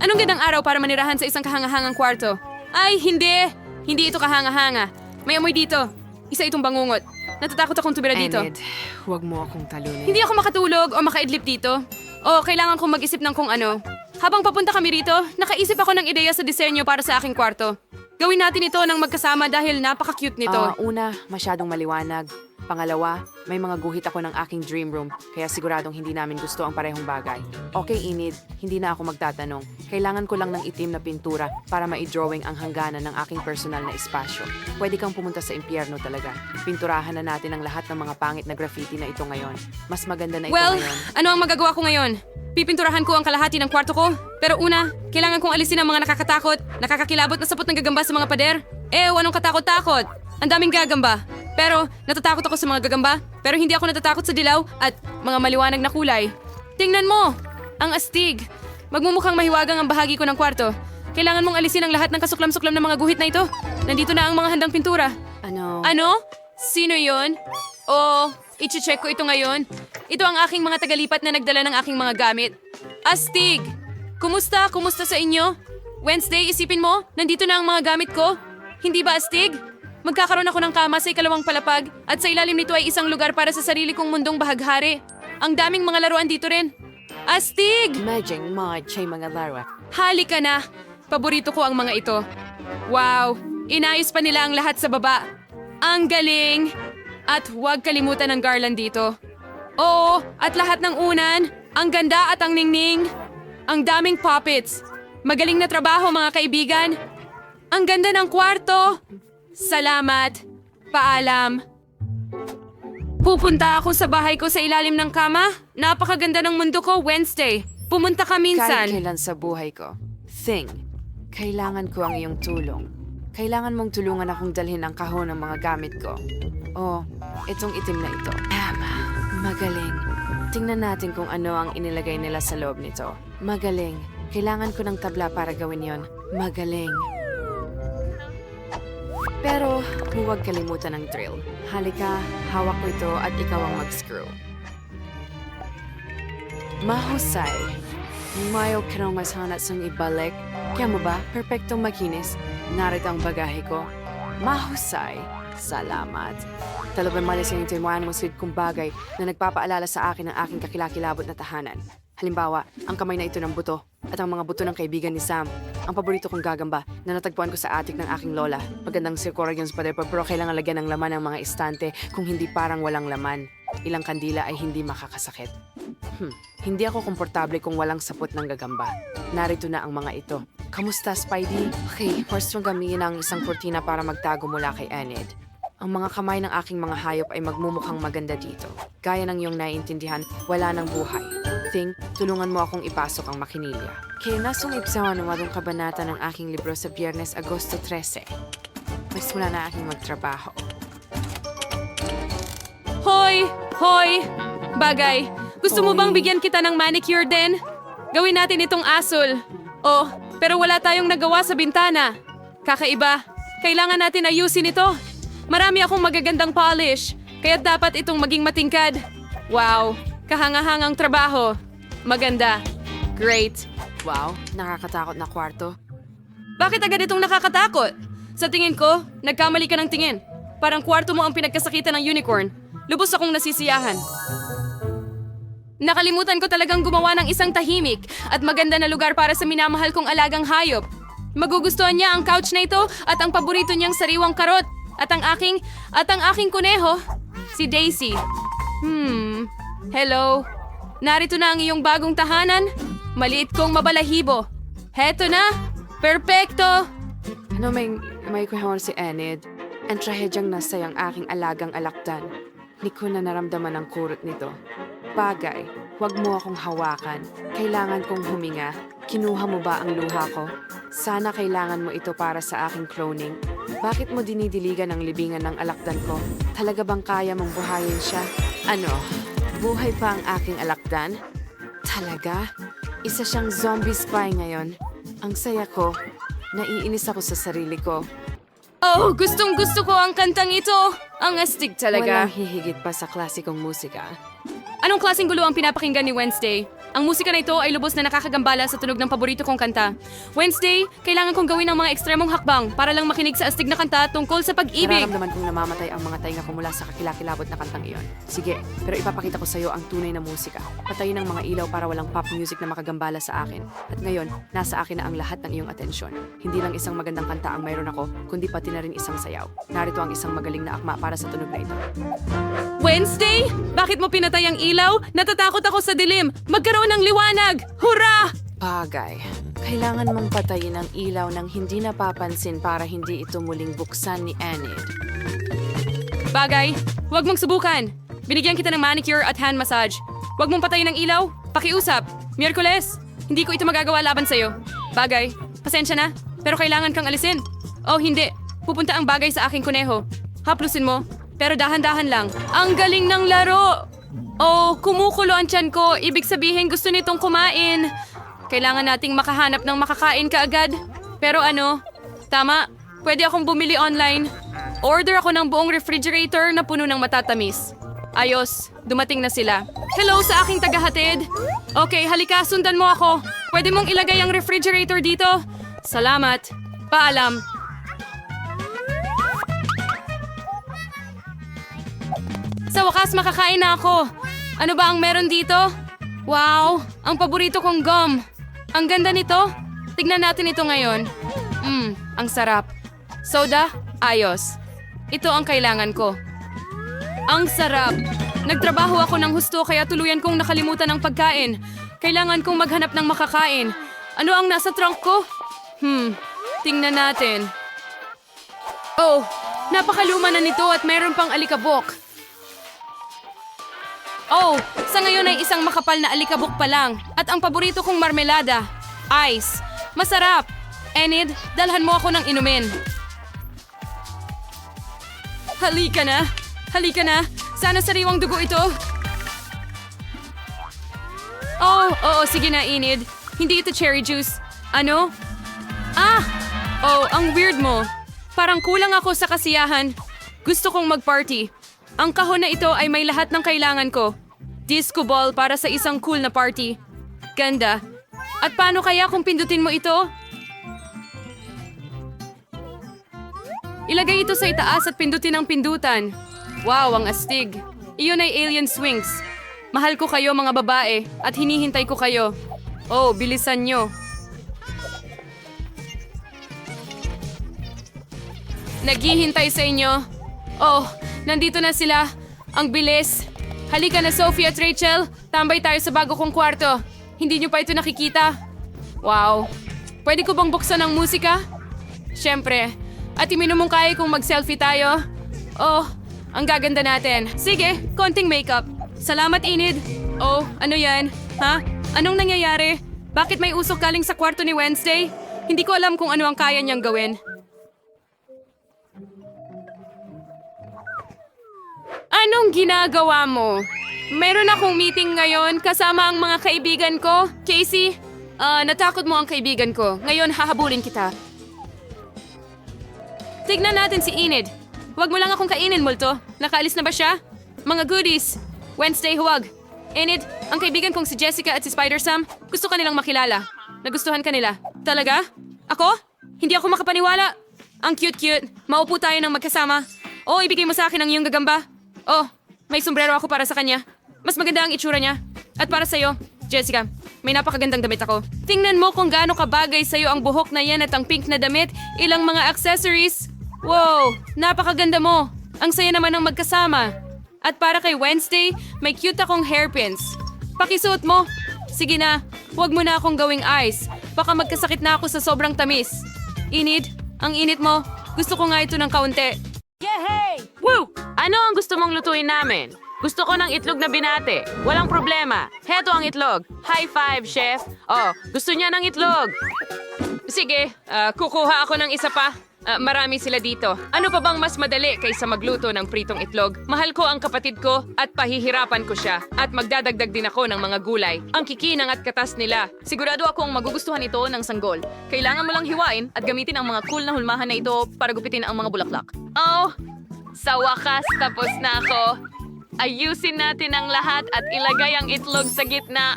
Anong gandang araw para manirahan sa isang kahangahangang kwarto? Ay, hindi! Hindi ito kahanga-hanga. May amoy dito. Isa itong bangungot. Natatakot akong tumira dito. Enid, huwag mo akong talunin. Hindi ako makatulog o makaidlip dito. O kailangan kong mag-isip ng kung ano. Habang papunta kami rito, nakaisip ako ng ideya sa disenyo para sa aking kwarto. Gawin natin ito ng magkasama dahil napaka-cute nito. Una, masyadong maliwanag. Pangalawa, may mga guhit ako ng aking dream room, kaya siguradong hindi namin gusto ang parehong bagay. Okay, Enid, hindi na ako magtatanong. Kailangan ko lang ng itim na pintura para ma-drawing ang hangganan ng aking personal na espasyo. Pwede kang pumunta sa impyerno talaga. Pinturahan na natin ang lahat ng mga pangit na graffiti na ito ngayon. Mas maganda na ito Well, ngayon. ano ang magagawa ko ngayon? Pipinturahan ko ang kalahati ng kwarto ko. Pero una, kailangan kong alisin ang mga nakakatakot, nakakakilabot na sapot ng gagamba sa mga pader. Anong katakot-takot? Ang daming gagamba. Pero natatakot ako sa mga gagamba. Pero hindi ako natatakot sa dilaw at mga maliwanag na kulay. Tingnan mo! Ang astig. Magmumukhang mahiwagang ang bahagi ko ng kwarto. Kailangan mong alisin ang lahat ng kasuklam-suklam ng mga guhit na ito. Nandito na ang mga handang pintura. Ano? Sino yon? I-check ko ito ngayon. Ito ang aking mga tagalipat na nagdala ng aking mga gamit. Astig! Kumusta? Kumusta sa inyo? Wednesday, isipin mo, nandito na ang mga gamit ko. Hindi ba astig? Magkakaroon ako ng kama sa ikalawang palapag at sa ilalim nito ay isang lugar para sa sarili kong mundong bahaghari. Ang daming mga laruan dito rin. Astig! Medjing chay mga laro. Halika na! Paborito ko ang mga ito. Wow! Inayos pa nila ang lahat sa baba. Ang galing! At huwag kalimutan ng garland dito. Oo, at lahat ng unan. Ang ganda at ang ningning. Ang daming puppets. Magaling na trabaho mga kaibigan. Ang ganda ng kwarto. Salamat. Paalam. Pupunta ako sa bahay ko sa ilalim ng kama. Napakaganda ng mundo ko, Wednesday. Pumunta ka minsan. Kahit kailan sa buhay ko. Kailangan ko ang iyong tulong. Kailangan mong tulungan akong dalhin ang kahon ng mga gamit ko. Itong itim na ito. Magaling. Tingnan natin kung ano ang inilagay nila sa loob nito. Magaling. Kailangan ko ng tabla para gawin yon. Magaling. Pero huwag kalimutan ng drill. Halika, hawak ko ito at ikaw ang mag-screw. Mahusay. Mayo ka nang mashanat sang ibalik. Kaya mo ba? Perpektong makinis. Narito ang bagahe ko. Mahusay. Salamat. Talagang malasing ito yung mga namang sweet kong bagay na nagpapaalala sa akin ng aking kakilakilabot na tahanan. Halimbawa, ang kamay na ito ng buto at ang mga buto ng kaibigan ni Sam. Ang paborito kong gagamba na natagpuan ko sa attic ng aking lola. Magandang circorians pa pero kailangan lagyan ng laman ng mga estante kung hindi parang walang laman. Ilang kandila ay hindi makakasakit. Hindi ako komportable kung walang sapot ng gagamba. Narito na ang mga ito. Kamusta, Spidey? Okay, first mong gamitin ang isang kurtina para magtago mula kay Enid. Ang mga kamay ng aking mga hayop ay magmumukhang maganda dito. Gaya ng iyong naiintindihan, wala ng buhay. Tulungan mo akong ipasok ang makinilya. Kaya nasungip sa manumadong kabanata ng aking libro sa Biyernes, Agosto 13. May simula na aking magtrabaho. Hoy! Hoy! Bagay, gusto mo bang bigyan kita ng manicure din? Gawin natin itong asul. Pero wala tayong nagawa sa bintana. Kakaiba. Kailangan natin ayusin ito. Marami akong magagandang polish, kaya dapat itong maging matingkad. Wow! Kahangahangang trabaho. Maganda. Great. Wow, nakakatakot na kwarto. Bakit agad itong nakakatakot? Sa tingin ko, nagkamali ka ng tingin. Parang kwarto mo ang pinagkasakitan ng unicorn. Lubos akong nasisiyahan. Nakalimutan ko talagang gumawa ng isang tahimik at maganda na lugar para sa minamahal kong alagang hayop. Magugustuhan niya ang couch na ito at ang paborito niyang sariwang karot. At ang aking kuneho, si Daisy. Hello. Narito na ang iyong bagong tahanan. Maliit kong mabalahibo. Heto na. Perpekto. May kuhon si Enid. Ang trahedyang nasa ang aking alagang alakdan. Di ko na naramdaman ang kurot nito. Bagay, huwag mo akong hawakan. Kailangan kong huminga. Kinuha mo ba ang luha ko? Sana kailangan mo ito para sa aking cloning. Bakit mo dinidiligan ang libingan ng alakdan ko? Talaga bang kaya mong buhayin siya? Buhay pa ang aking alakdan? Talaga? Isa siyang zombie spy ngayon. Ang saya ko. Naiinis ako sa sarili ko. Gustong gusto ko ang kantang ito. Ang astig talaga. Walang hihigit pa sa klasikong musika. Anong klaseng gulo ang pinapakinggan ni Wednesday? Ang musika na ito ay lubos na nakakagambala sa tunog ng paborito kong kanta. Wednesday, kailangan kong gawin ang mga ekstremong hakbang para lang makinig sa astig na kanta tungkol sa pag-ibig. Nararamdaman kong namamatay ang mga tainga ko mula sa kakilakilabot na kantang iyon. Sige, pero ipapakita ko sa iyo ang tunay na musika. Patayin ang mga ilaw para walang pop music na makagambala sa akin. At ngayon, nasa akin na ang lahat ng iyong atensyon. Hindi lang isang magandang kanta ang mayroon ako, kundi pati na rin isang sayaw. Narito ang isang magaling na akma para sa tunog na ito. Wednesday? Bakit mo pinatay ang ilaw? Natatakot ako sa dilim. Magkaroon ng liwanag! Hurra! Bagay. Kailangan mong patayin ang ilaw ng hindi napapansin para hindi ito muling buksan ni Enid. Bagay, huwag mong subukan. Binigyan kita ng manicure at hand massage. Huwag mong patayin ang ilaw. Pakiusap. Miyerkules. Hindi ko ito magagawa laban sa'yo. Bagay, pasensya na. Pero kailangan kang alisin. Oh, hindi. Pupunta ang bagay sa aking kuneho. Haplusin mo. Pero dahan-dahan lang. Ang galing ng laro! Oh, kumukulo ang tiyan ko. Ibig sabihin gusto nitong kumain. Kailangan nating makahanap ng makakain kaagad. Pero ano? Tama. Pwede akong bumili online. Order ako ng buong refrigerator na puno ng matatamis. Ayos, dumating na sila. Hello sa aking tagahatid. Okay, halika, sundan mo ako. Pwede mong ilagay ang refrigerator dito? Salamat. Paalam. Sa wakas, makakain na ako. Ano ba ang meron dito? Wow, ang paborito kong gum. Ang ganda nito. Tignan natin ito ngayon. Ang sarap. Soda? Ayos. Ito ang kailangan ko. Ang sarap. Nagtrabaho ako ng husto kaya tuluyan kong nakalimutan ang pagkain. Kailangan kong maghanap ng makakain. Ano ang nasa trunk ko? Tingnan natin. Oh, napakaluma na nito at mayroon pang alikabok. Oh, sa ngayon ay isang makapal na alikabok pa lang. At ang paborito kong marmelada, ice. Masarap. Enid, dalhan mo ako ng inumin. Halika na. Halika na. Sana sariwang dugo ito. Oh, oo, sige na, Enid. Hindi ito cherry juice. Ano? Ah! Oh, ang weird mo. Parang kulang ako sa kasiyahan. Gusto kong mag-party. Ang kahon na ito ay may lahat ng kailangan ko. Disco ball para sa isang cool na party. Ganda. At paano kaya kung pindutin mo ito? Ilagay ito sa itaas at pindutin ang pindutan. Wow, ang astig. Iyon ay alien swings. Mahal ko kayo mga babae at hinihintay ko kayo. Oh, bilisan nyo. Naghihintay sa inyo. Oh, nandito na sila. Ang bilis. Halika na, Sophie at Rachel. Tambay tayo sa bago kong kwarto. Hindi nyo pa ito nakikita. Wow. Pwede ko bang buksan ang musika? Siyempre. At iminumungkay kung mag-selfie tayo. Oh, ang gaganda natin. Sige, konting makeup. Salamat, Enid. Oh, ano yan? Ha? Anong nangyayari? Bakit may usok galing sa kwarto ni Wednesday? Hindi ko alam kung ano ang kaya niyang gawin. Anong ginagawa mo? Meron akong meeting ngayon kasama ang mga kaibigan ko. Casey, natakot mo ang kaibigan ko. Ngayon, hahabulin kita. Tignan natin si Enid. Huwag mo lang akong kainin, multo. Nakaalis na ba siya? Mga goodies. Wednesday, huwag. Enid, ang kaibigan kong si Jessica at si Spider-Sam, gusto kanilang makilala. Nagustuhan kanila. Talaga? Ako? Hindi ako makapaniwala. Ang cute-cute. Maupo tayo ng magkasama. O, ibigay mo sa akin ang iyong gagamba. Oh, may sombrero ako para sa kanya. Mas maganda ang itsura niya. At para sa'yo, Jessica, may napakagandang damit ako. Tingnan mo kung gaano kabagay sa'yo ang buhok na yan at ang pink na damit, ilang mga accessories. Wow, napakaganda mo. Ang saya naman ng magkasama. At para kay Wednesday, may cute akong hairpins. Pakisuot mo. Sige na, huwag mo na akong gawing ice. Baka magkasakit na ako sa sobrang tamis. Enid, ang init mo. Gusto ko nga ito ng kaunti. Yehey! Woo! Ano ang gusto mong lutuin namin? Gusto ko ng itlog na binate. Walang problema. Heto ang itlog. High five, chef. Oh, gusto niya ng itlog. Sige, kukuha ako ng isa pa. Marami sila dito. Ano pa bang mas madali kaysa magluto ng pritong itlog? Mahal ko ang kapatid ko at pahihirapan ko siya. At magdadagdag din ako ng mga gulay. Ang kikinang at katas nila. Sigurado akong magugustuhan ito ng sanggol. Kailangan mo lang hiwain at gamitin ang mga cool na hulmahan na ito para gupitin ang mga bulaklak. Oh, sa wakas tapos na ako. Ayusin natin ang lahat at ilagay ang itlog sa gitna.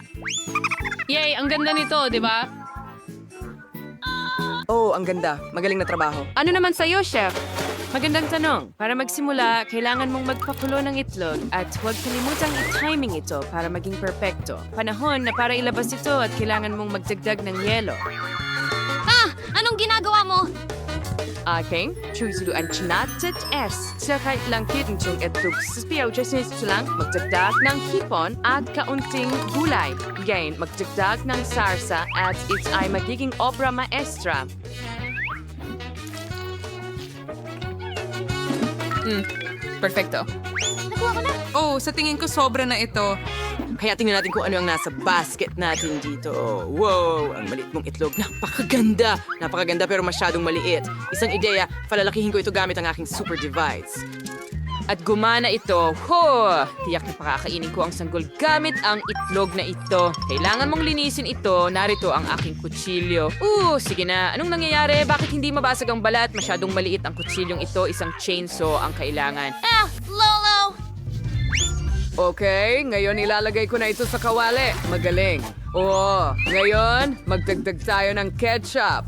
Yay, ang ganda nito, di ba? Oh, ang ganda. Magaling na trabaho. Ano naman sa'yo, Chef? Magandang tanong. Para magsimula, kailangan mong magpakulo ng itlog at huwag kalimutang i-timing ito para maging perpekto. Panahon na para ilabas ito at kailangan mong magdagdag ng yelo. Anong ginagawa mo? Aking chuzuan chinatet s. Sa kahit langkit ng chung etlog saspiyaw jasnis lang magdagdag ng hipon at kaunting gulay. Gain, magdagdag ng sarsa at it ay magiging obra maestra. Perfecto. Nakuha ko na. Oh, sa tingin ko sobra na ito. Kaya tingnan natin kung ano ang nasa basket natin dito. Wow, ang maliit mong itlog. Napakaganda. Napakaganda pero masyadong maliit. Isang ideya, palalakihin ko ito gamit ang aking super device. At gumana ito. Tiyak na pakakainin ko ang sanggol gamit ang itlog na ito. Kailangan mong linisin ito. Narito ang aking kutsilyo. Sige na. Anong nangyayari? Bakit hindi mabasag ang balat? Masyadong maliit ang kutsilyong ito. Isang chainsaw ang kailangan. Lolo! Okay, ngayon ilalagay ko na ito sa kawali. Magaling. Ngayon, magdagdag tayo ng ketchup.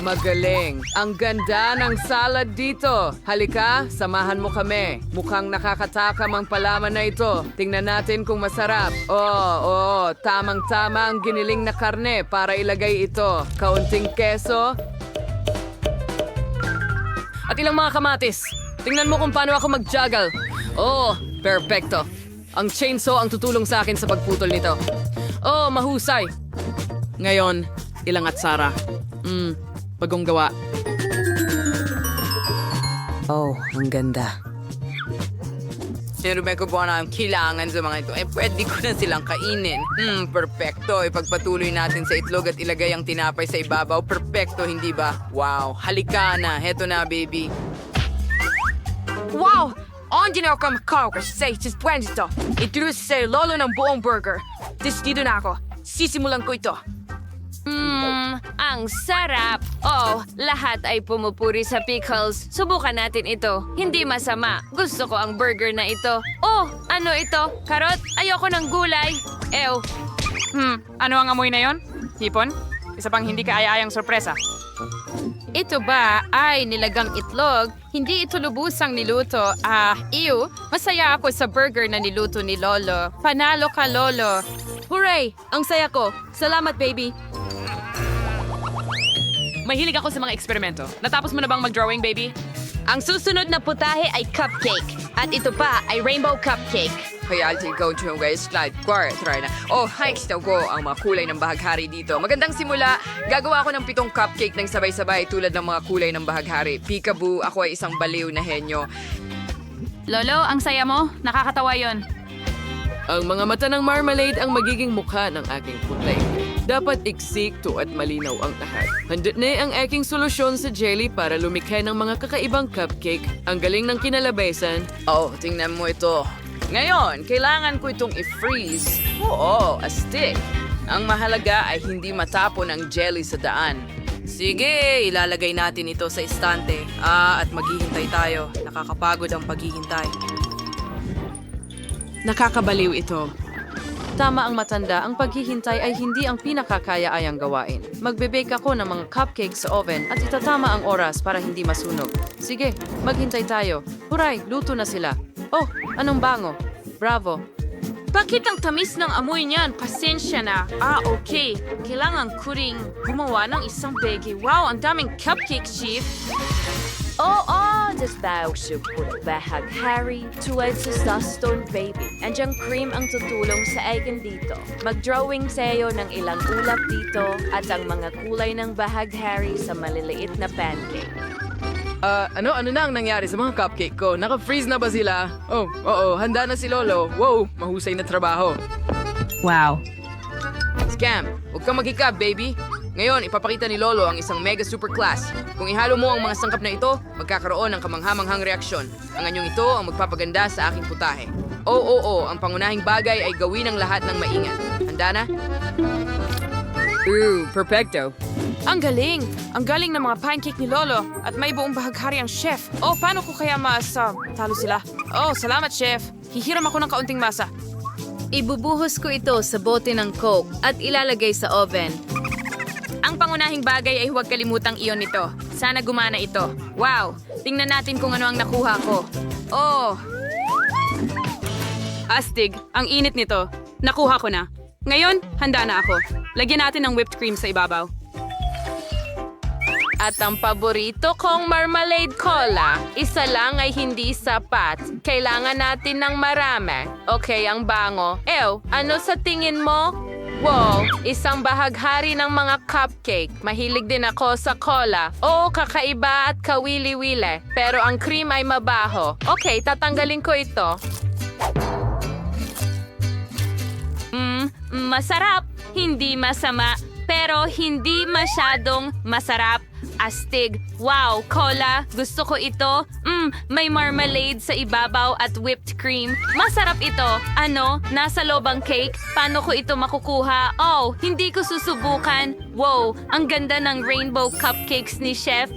Magaling. Ang ganda ng salad dito. Halika, samahan mo kami. Mukhang nakakatakam ang palaman na ito. Tingnan natin kung masarap. Tamang-tama ang giniling na karne para ilagay ito. Kaunting keso. At ilang mga kamatis. Tingnan mo kung paano ako mag-juggle. Perfecto. Ang chainsaw ang tutulong sa akin sa pagputol nito. Mahusay. Ngayon, ilang atsara. Bagong gawa. Ang ganda. Sino ba ko po na ang kailangan sa mga ito? Pwede ko na silang kainin. Perfecto. Ipagpatuloy natin sa itlog at ilagay ang tinapay sa ibabaw. Perfecto, hindi ba? Wow. Halika na. Heto na, baby. Wow! Hindi na ako makakaw kasi sis Buenito. Ituloy sa lolo ng buong burger. Dito na ako. Sisimulan ko ito. Ang sarap. Lahat ay pumupuri sa pickles. Subukan natin ito. Hindi masama. Gusto ko ang burger na ito. Ano ito? Karot? Ayoko ng gulay. Ew. Ano ang amoy na yon? Hipon? Isa pang hindi kaaya-ayang sorpresa. Ito ba ay nilagang itlog? Hindi ito lubusang niluto. Masaya ako sa burger na niluto ni Lolo. Panalo ka, Lolo. Hooray! Ang saya ko. Salamat, baby. Mahilig ako sa mga eksperimento. Natapos mo na bang mag-drawing, baby? Ang susunod na putahe ay cupcake. At ito pa ay rainbow cupcake. Kaya go to guys, slide try na. Hikes daw ko ang mga kulay ng bahaghari dito. Magandang simula. Gagawa ako ng 7 cupcake ng sabay-sabay tulad ng mga kulay ng bahaghari. Peekaboo, ako ay isang baliw na henyo. Lolo, ang saya mo. Nakakatawa yon. Ang mga mata ng marmalade ang magiging mukha ng aking putlay. Dapat iksikto at malinaw ang lahat. Handa na ang aking solusyon sa jelly para lumikha ng mga kakaibang cupcake. Ang galing ng kinalabesan. Tingnan mo ito. Ngayon, kailangan ko itong i-freeze. Astig. Ang mahalaga ay hindi matapon ang jelly sa daan. Sige, ilalagay natin ito sa istante. At maghihintay tayo. Nakakapagod ang paghihintay. Nakakabaliw ito. Tama ang matanda, ang paghihintay ay hindi ang pinakakaya-ayang gawain. Magbe-bake ako ng mga cupcakes sa oven at itatama ang oras para hindi masunog. Sige, maghintay tayo. Huray, luto na sila. Anong bango? Bravo. Bakit ang tamis ng amoy niyan? Pasensya na. Okay. Kailangan ko ring gumawa ng isang bagay. Wow, ang daming cupcake, Chief. Disbawsuput bahaghari tuwad sa Stone Baby. Andiang cream ang tutulong sa akin dito. Mag-drawing sa'yo ng ilang ulap dito at ang mga kulay ng bahaghari sa maliliit na pancake. Ano na ang nangyari sa mga cupcake ko? Naka-freeze na ba sila? Handa na si Lolo. Wow, mahusay na trabaho. Wow. Scam, huwag kang maghikab, baby. Ngayon, ipapakita ni Lolo ang isang mega super class. Kung ihalo mo ang mga sangkap na ito, magkakaroon ng kamanghamanghang reaksyon. Ang anyong ito ang magpapaganda sa aking putahe. Ang pangunahing bagay ay gawin ang lahat ng maingat. Handa na? Perfecto. Ang galing! Ang galing ng mga pancake ni Lolo. At may buong bahaghari ang chef. Paano ko kaya talo sila? Salamat, chef. Hihiram ako ng kaunting masa. Ibubuhos ko ito sa bote ng Coke at ilalagay sa oven. Ang pangunahing bagay ay huwag kalimutang iyon nito. Sana gumana ito. Wow! Tingnan natin kung ano ang nakuha ko. Oh! Astig, ang init nito. Nakuha ko na. Ngayon, handa na ako. Lagyan natin ng whipped cream sa ibabaw. At ang paborito kong marmalade cola, isa lang ay hindi sapat. Kailangan natin ng marami. Okay, ang bango. Ano sa tingin mo? Wow, isang bahaghari ng mga cupcake. Mahilig din ako sa cola. Oo, kakaiba at kawili-wili. Pero ang cream ay mabaho. Okay, tatanggalin ko ito. Masarap, hindi masama, pero hindi masyadong masarap. Astig. Wow, cola. Gusto ko ito. May marmalade sa ibabaw at whipped cream. Masarap ito. Ano? Nasa loob ang cake? Paano ko ito makukuha? Oh, hindi ko susubukan. Wow, ang ganda ng rainbow cupcakes ni Chef.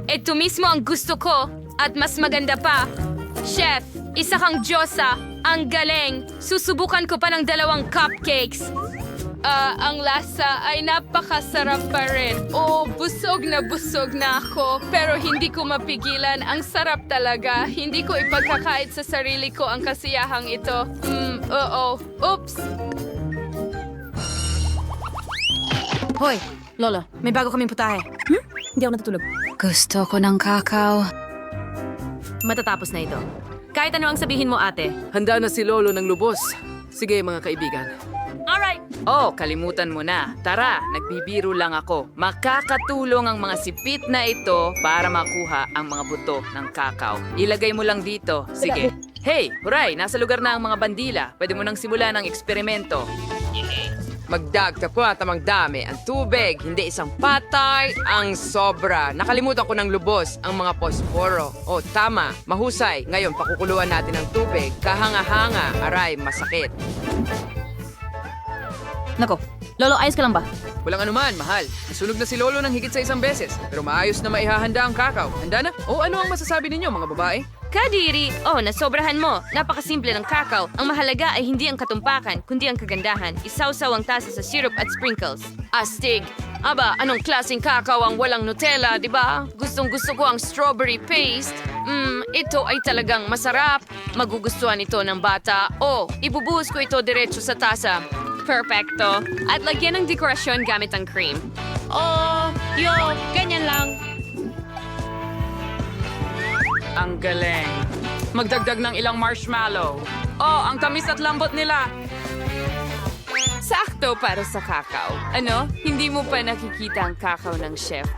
Ito mismo ang gusto ko. At mas maganda pa. Chef, isa kang Diyosa. Ang galing. Susubukan ko pa ng 2 cupcakes. Ang lasa ay napakasarap pa rin. Oh, busog na ako. Pero hindi ko mapigilan. Ang sarap talaga. Hindi ko ipagkakait sa sarili ko ang kasiyahang ito. Oo. Oops. Hoy, Lolo, may bago kaming putahe. Hindi ako natutulog. Gusto ko ng kakao. Matatapos na ito. Kahit ano ang sabihin mo, ate. Handa na si Lolo ng lubos. Sige mga kaibigan. Oh, kalimutan mo na. Tara, nagbibiro lang ako. Makakatulong ang mga sipit na ito para makuha ang mga buto ng kakao. Ilagay mo lang dito. Sige. Hey, huray, nasa lugar na ang mga bandila. Pwede mo nang simulan ang eksperimento. Magdagta ko at amang dami. Ang tubig, hindi isang patay, ang sobra. Nakalimutan ko ng lubos, ang mga posporo. Oh, tama, mahusay. Ngayon, pakukuluan natin ang tubig. Kahanga-hanga, aray, masakit. Nako, Lolo, ayos ka lang ba? Walang anuman, mahal. Nasunog na si Lolo ng higit sa 1 beses. Pero maayos na maihahanda ang kakao. Handa na? O ano ang masasabi ninyo, mga babae? Kadiri! Oh, nasobrahan mo. Napakasimple ng kakao. Ang mahalaga ay hindi ang katumpakan, kundi ang kagandahan. Isawsaw ang tasa sa syrup at sprinkles. Astig! Aba, anong klaseng kakao ang walang Nutella, di ba? Gustong-gusto ko ang strawberry paste. Ito ay talagang masarap. Magugustuhan ito ng bata. Oh, ibubuhos ko ito diretso sa tasa. Perfecto. At lagyan ng dekorasyon gamit ang cream. Oh, ganyan lang. Ang galing. Magdagdag ng ilang marshmallow. Oh, ang tamis at lambot nila. Sakto para sa kakao. Ano? Hindi mo pa nakikita ang kakao ng chef?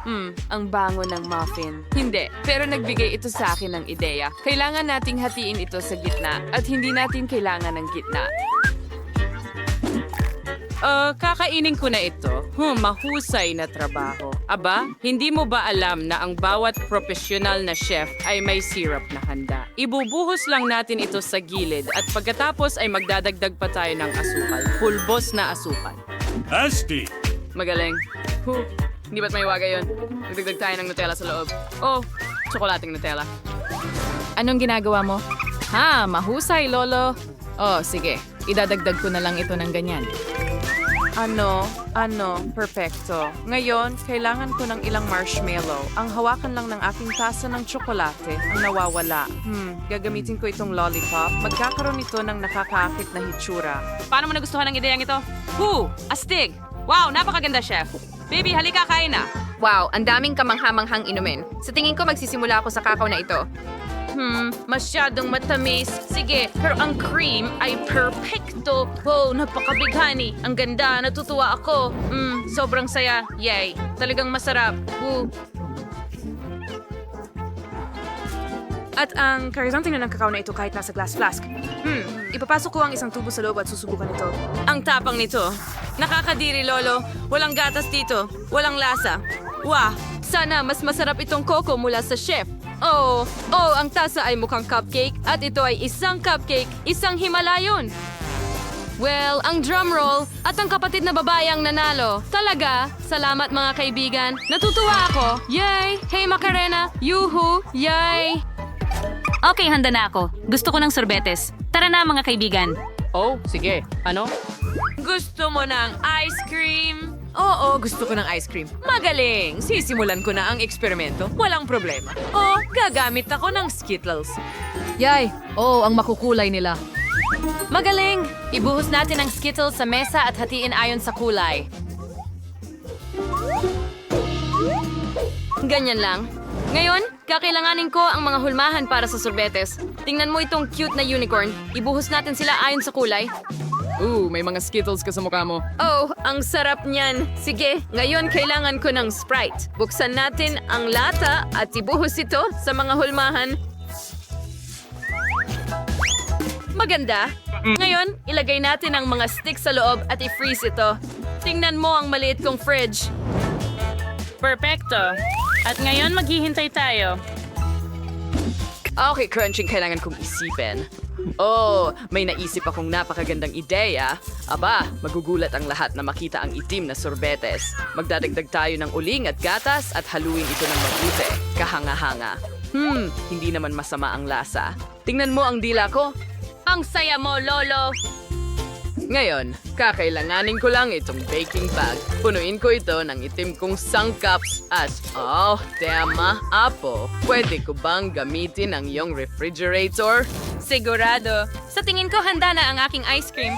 Ang bango ng muffin. Hindi, pero nagbigay ito sa akin ng ideya. Kailangan nating hatiin ito sa gitna at hindi natin kailangan ng gitna. Kakainin ko na ito. Mahusay na trabaho. Aba, hindi mo ba alam na ang bawat profesional na chef ay may syrup na handa? Ibubuhos lang natin ito sa gilid at pagkatapos ay magdadagdag pa tayo ng asukal. Pulbos na asukal. Asti! Magaling. Hindi ba't may waga yun? Nagdagdag tayo ng Nutella sa loob. Oh, tsokolating Nutella. Anong ginagawa mo? Mahusay, Lolo. Oh, sige. Idadagdag ko na lang ito ng ganyan. Perfecto. Ngayon, kailangan ko ng ilang marshmallow. Ang hawakan lang ng aking tasa ng tsokolate ang nawawala. Gagamitin ko itong lollipop. Magkakaroon ito ng nakakaakit na hitsura. Paano mo nagustuhan ang ideyang ito? Astig! Wow, napakaganda, chef. Baby, halika, kain na. Wow, ang daming kamanghamanghang inumin. Sa tingin ko, magsisimula ako sa kakao na ito. Masyadong matamis. Sige, pero ang cream ay perfecto. Wow, napakabighani. Ang ganda, natutuwa ako. Sobrang saya. Yay, talagang masarap. Woo. At ang karizang tingnan ng kakao na ito kahit nasa glass flask. Ipapasok ko ang isang tubo sa loob at susubukan ito. Ang tapang nito. Nakakadiri, Lolo. Walang gatas dito. Walang lasa. Wah, sana mas masarap itong coco mula sa chef. Oh, ang tasa ay mukhang cupcake at ito ay isang cupcake, isang Himalayon. Well, ang drum roll at ang kapatid na babae ang nanalo. Talaga, salamat mga kaibigan. Natutuwa ako. Yay! Hey Macarena! Yuhu! Yay! Okay, handa na ako. Gusto ko ng sorbetes. Tara na mga kaibigan. Oh, sige. Ano? Gusto mo ng ice cream? Oo, gusto ko ng ice cream. Magaling! Sisimulan ko na ang eksperimento. Walang problema. O, gagamit ako ng Skittles. Yay! Oh, ang makukulay nila. Magaling! Ibuhos natin ang Skittles sa mesa at hatiin ayon sa kulay. Ganyan lang. Ngayon, kakailanganin ko ang mga hulmahan para sa sorbetes. Tingnan mo itong cute na unicorn. Ibuhos natin sila ayon sa kulay. May mga Skittles ka sa mukha mo. Oh, ang sarap niyan. Sige, ngayon kailangan ko ng Sprite. Buksan natin ang lata at ibuhos ito sa mga hulmahan. Maganda. Ngayon, ilagay natin ang mga sticks sa loob at i-freeze ito. Tingnan mo ang maliit kong fridge. Perfecto. At ngayon maghihintay tayo. Okay, crunching kailangan kong isipin. Oh, may naisip akong napakagandang ideya. Aba, magugulat ang lahat na makita ang itim na sorbetes. Magdadagdag tayo ng uling at gatas at haluin ito ng mabuti. Kahanga-hanga. Hindi naman masama ang lasa. Tingnan mo ang dila ko. Ang saya mo, Lolo! Ngayon, kakailanganin ko lang itong baking bag. Punuin ko ito ng itim kong sangkaps at, tema, Apo, pwede ko bang gamitin ang iyong refrigerator? Sigurado. Sa tingin ko, handa na ang aking ice cream.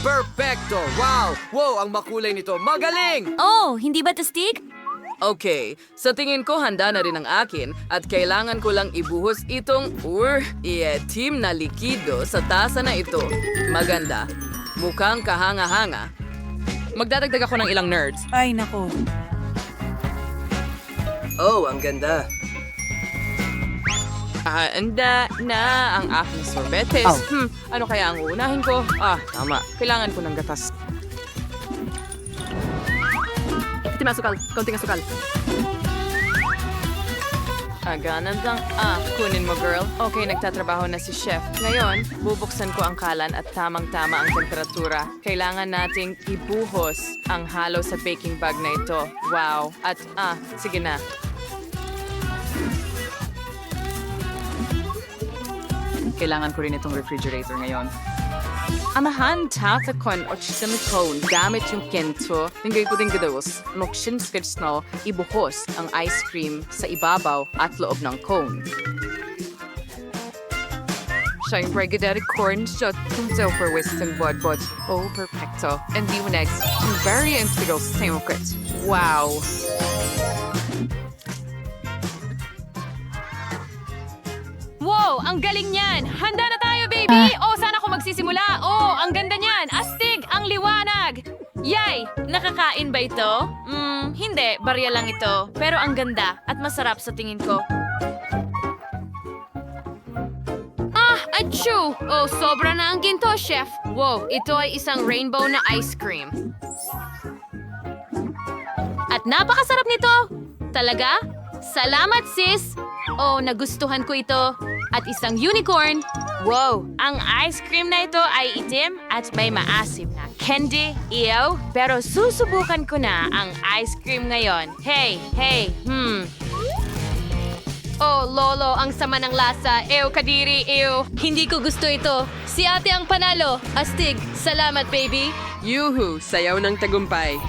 Perfecto! Wow! Wow, ang makulay nito. Magaling! Oh, hindi ba tastig? Okay, sa tingin ko handa na rin ang akin at kailangan ko lang ibuhos itong itim na likido sa tasa na ito. Maganda. Mukhang kahanga-hanga. Magdadagdag ako ng ilang nerds. Ay, nako. Oh, ang ganda. Handa na ang aking sorbetes. Ano kaya ang uunahin ko? Tama. Kailangan ko ng gatas. Konting asukal. Aganan lang. Kunin mo, girl. Okay, nagtatrabaho na si Chef. Ngayon, bubuksan ko ang kalan at tamang-tama ang temperatura. Kailangan nating ibuhos ang halo sa baking bag na ito. Wow. At, sige na. Kailangan ko rin itong refrigerator ngayon. Amahan tatakon o chisimikon gamit yung kento ng gaypuding gados nokshin skits no ibuhos ang ice cream sa ibabaw at loob ng cone. Siyempre, gadari corn shot kung silver wisdom bodbod. Oh, perfecto. And the next, very integral secret. Wow. Wow, ang galing niyan! Handa na tayo, baby! Oh, saan ako magsisimula? Oh, ang ganda niyan! Astig! Ang liwanag! Yay! Nakakain ba ito? Hindi. Barya lang ito. Pero ang ganda at masarap sa tingin ko. Achoo! Oh, sobra na ang ginto, chef. Wow, ito ay isang rainbow na ice cream. At napakasarap nito! Talaga? Salamat, sis! Oh, nagustuhan ko ito. At isang unicorn. Wow! Ang ice cream na ito ay itim at may maasim na candy. Ew! Pero susubukan ko na ang ice cream ngayon. Hey! Oh, Lolo, ang sama ng lasa. Ew, Kadiri, ew. Hindi ko gusto ito. Si ate ang panalo. Astig. Salamat, baby. Yuhu, sayaw ng tagumpay.